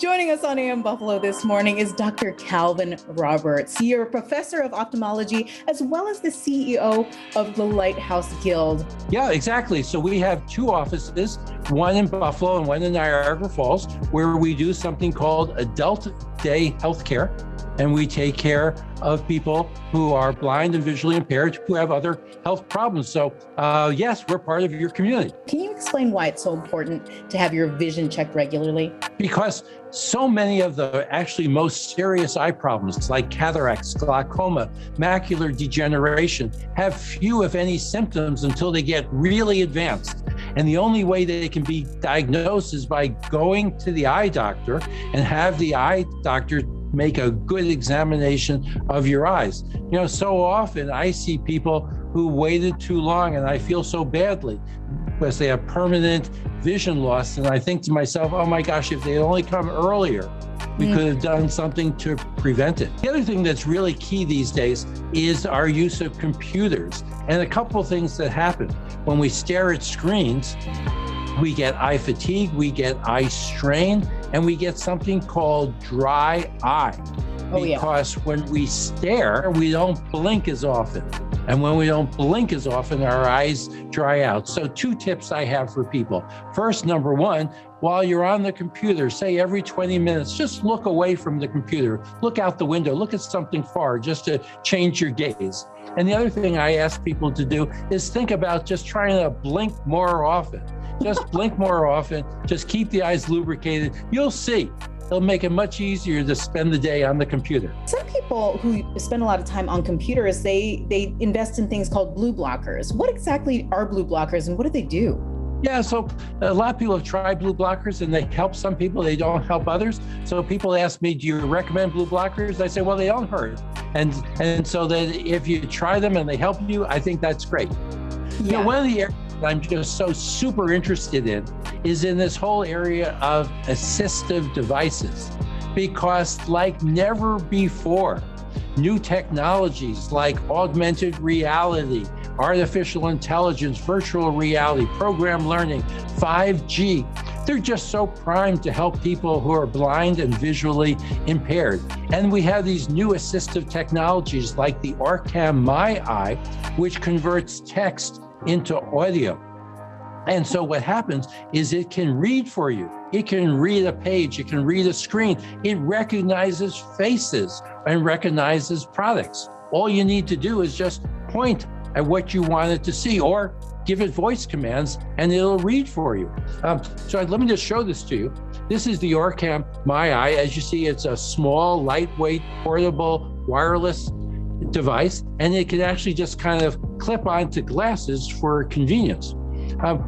Joining us on AM Buffalo this morning is Dr. Calvin Roberts. You're a professor of ophthalmology as well as the CEO of the Lighthouse Guild. Yeah, exactly. So we have two offices, one in Buffalo and one in Niagara Falls, where we do something called adult day healthcare. And we take care of people who are blind and visually impaired who have other health problems. So yes, we're part of your community. Can you explain why it's so important to have your vision checked regularly? Because so many of the actually most serious eye problems like cataracts, glaucoma, macular degeneration have few, if any, symptoms until they get really advanced. And the only way that it can be diagnosed is by going to the eye doctor and have the eye doctor make a good examination of your eyes. You know, so often I see people who waited too long and I feel so badly because they have permanent vision loss. And I think to myself, oh my gosh, if they'd only come earlier, we could have done something to prevent it. The other thing that's really key these days is our use of computers. And a couple of things that happen when we stare at screens, we get eye fatigue, we get eye strain, and we get something called dry eye. Because when we stare, we don't blink as often. And when we don't blink as often, our eyes dry out. So two tips I have for people. First, number one, while you're on the computer, say every 20 minutes, just look away from the computer, look out the window, look at something far just to change your gaze. And the other thing I ask people to do is think about just trying to blink more often. Just blink more often, just keep the eyes lubricated. You'll see. It'll make it much easier to spend the day on the computer. Some people who spend a lot of time on computers, they invest in things called blue blockers. What exactly are blue blockers and what do they do? Yeah, so a lot of people have tried blue blockers and they help some people, they don't help others. So people ask me, do you recommend blue blockers? I say, well, they don't hurt. And so that if you try them and they help you, I think that's great. Yeah. You know, one of the areas I'm just so super interested in is in this whole area of assistive devices, because like never before, new technologies like augmented reality, artificial intelligence, virtual reality, program learning, 5G, they're just so primed to help people who are blind and visually impaired. And we have these new assistive technologies like the OrCam My Eye, which converts text into audio. And so what happens is it can read for you. It can read a page, it can read a screen. It recognizes faces and recognizes products. All you need to do is just point at what you want it to see or give it voice commands and it'll read for you. So let me just show this to you. This is the OrCam My Eye. As you see, it's a small, lightweight, portable, wireless device, and it can actually just kind of clip onto glasses for convenience.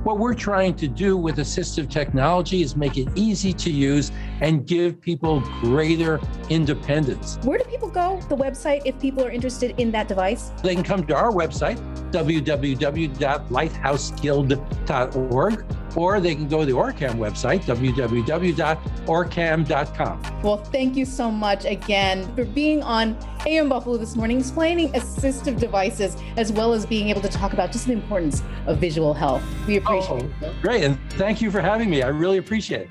What we're trying to do with assistive technology is make it easy to use and give people greater independence. Where do people go, the website, if people are interested in that device? They can come to our website, www.lighthouseguild.org, or they can go to the OrCam website, www.orcam.com. Well, thank you so much again for being on AM Buffalo this morning, explaining assistive devices, as well as being able to talk about just the importance of visual health. We appreciate it. Great, and thank you for having me. I really appreciate it.